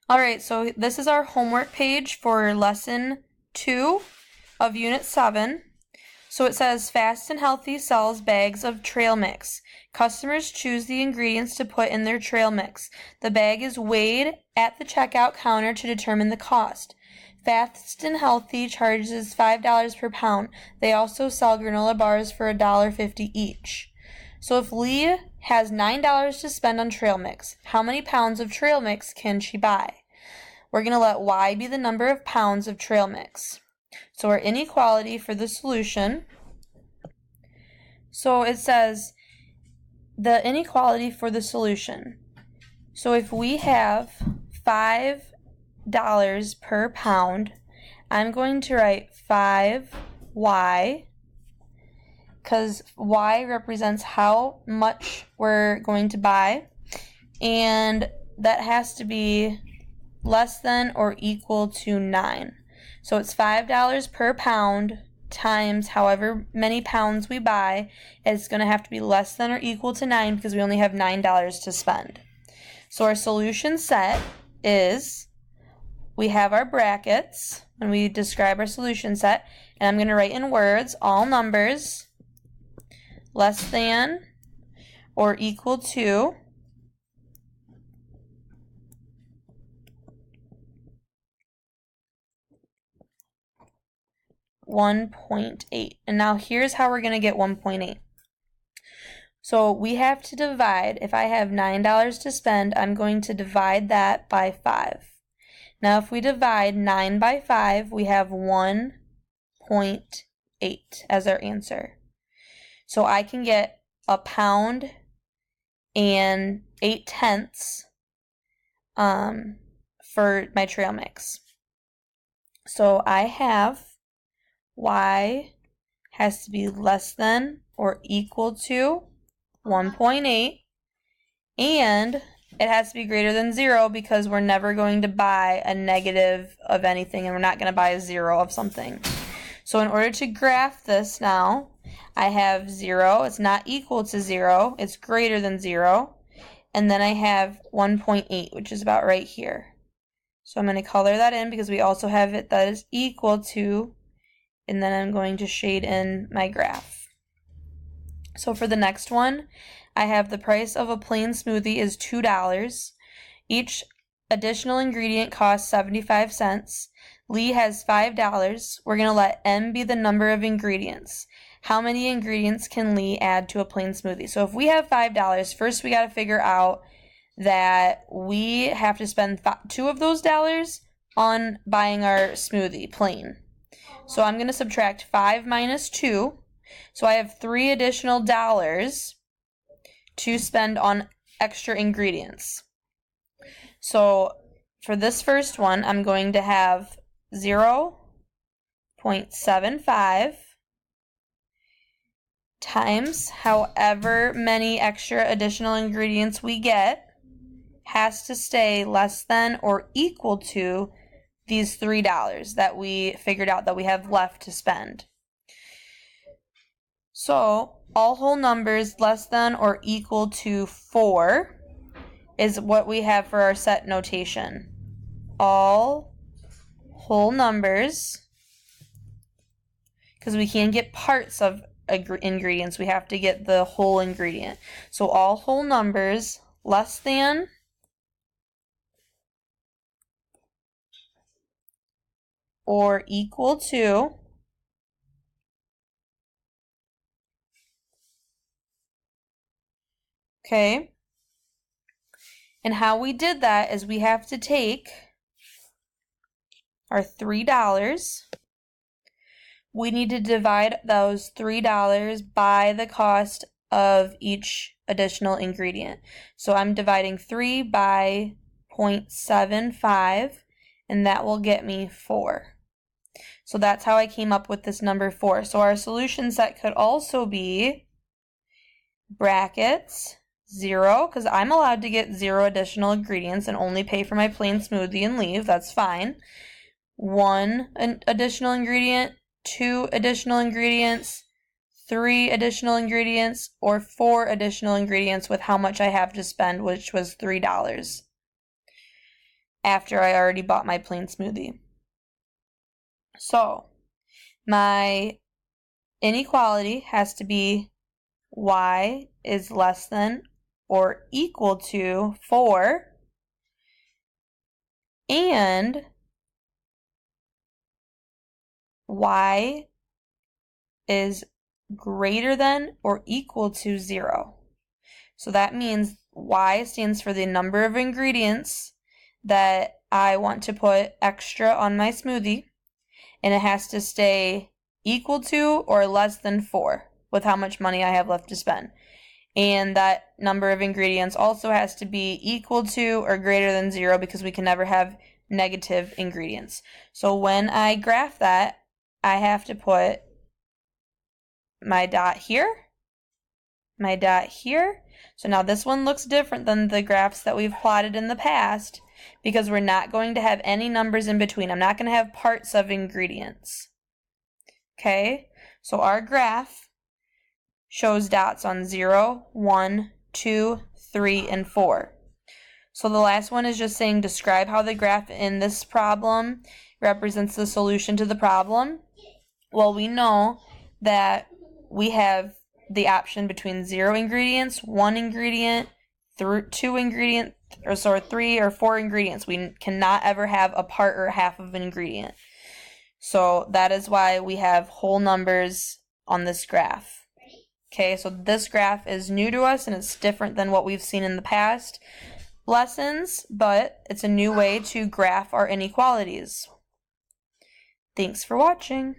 All right, so this is our homework page for lesson 2 of unit 7. So it says Fast and Healthy sells bags of trail mix. Customers choose the ingredients to put in their trail mix. The bag is weighed at the checkout counter to determine the cost. Fast and Healthy charges $5 per pound. They also sell granola bars for $1.50 each. So if Lee has $9 to spend on trail mix, how many pounds of trail mix can she buy? We're going to let Y be the number of pounds of trail mix. So our inequality for the solution, so it says the inequality for the solution. So if we have $5 per pound, I'm going to write 5Y, because Y represents how much we're going to buy, and that has to be less than or equal to 9. So it's $5 per pound times however many pounds we buy. It's going to have to be less than or equal to 9 because we only have $9 to spend. So our solution set is, we have our brackets when we describe our solution set, and I'm going to write in words all numbers less than or equal to 1.8. And now here's how we're going to get 1.8. So we have to divide, if I have $9 to spend, I'm going to divide that by 5. Now if we divide 9 by 5, we have 1.8 as our answer. So I can get a pound and 8/10 for my trail mix. So I have Y has to be less than or equal to 1.8, and it has to be greater than 0 because we're never going to buy a negative of anything, and we're not going to buy a 0 of something. So in order to graph this now, I have 0, it's not equal to 0, it's greater than 0, and then I have 1.8, which is about right here. So I'm going to color that in because we also have it that is equal to, and then I'm going to shade in my graph. So for the next one, I have the price of a plain smoothie is $2. Each additional ingredient costs 75 cents. Lee has $5. We're going to let M be the number of ingredients. How many ingredients can Lee add to a plain smoothie? So if we have $5, first we got to figure out that we have to spend 2 of those dollars on buying our smoothie plain. So I'm going to subtract 5 minus 2. So I have 3 additional dollars to spend on extra ingredients. So for this first one, I'm going to have 0.75 times however many extra additional ingredients we get has to stay less than or equal to these $3 that we figured out that we have left to spend. So all whole numbers less than or equal to 4 is what we have for our set notation. All whole numbers, because we can't get parts of ingredients, we have to get the whole ingredient. So all whole numbers less than or equal to okay, and how we did that is we have to take our $3. We need to divide those $3 by the cost of each additional ingredient. So I'm dividing 3 by 0.75, and that will get me 4. So that's how I came up with this number 4. So our solution set could also be brackets 0, because I'm allowed to get 0 additional ingredients and only pay for my plain smoothie and leave. That's fine. 1 additional ingredient, 2 additional ingredients, 3 additional ingredients, or 4 additional ingredients with how much I have to spend, which was $3. after I already bought my plain smoothie. So my inequality has to be y is less than or equal to 4 and y is greater than or equal to 0. So that means y stands for the number of ingredients that I want to put extra on my smoothie, and it has to stay equal to or less than 4 with how much money I have left to spend. And that number of ingredients also has to be equal to or greater than 0 because we can never have negative ingredients. So when I graph that, I have to put my dot here, my dot here. So now this one looks different than the graphs that we've plotted in the past because we're not going to have any numbers in between. I'm not going to have parts of ingredients. Okay, so our graph shows dots on 0, 1, 2, 3, and 4. So the last one is just saying describe how the graph in this problem represents the solution to the problem. Well, we know that we have the option between 0 ingredients, 1 ingredient, 2 ingredient, or 3 or 4 ingredients. We cannot ever have a part or half of an ingredient. So that is why we have whole numbers on this graph. Okay, so this graph is new to us and it's different than what we've seen in the past lessons, but it's a new way to graph our inequalities. Thanks for watching.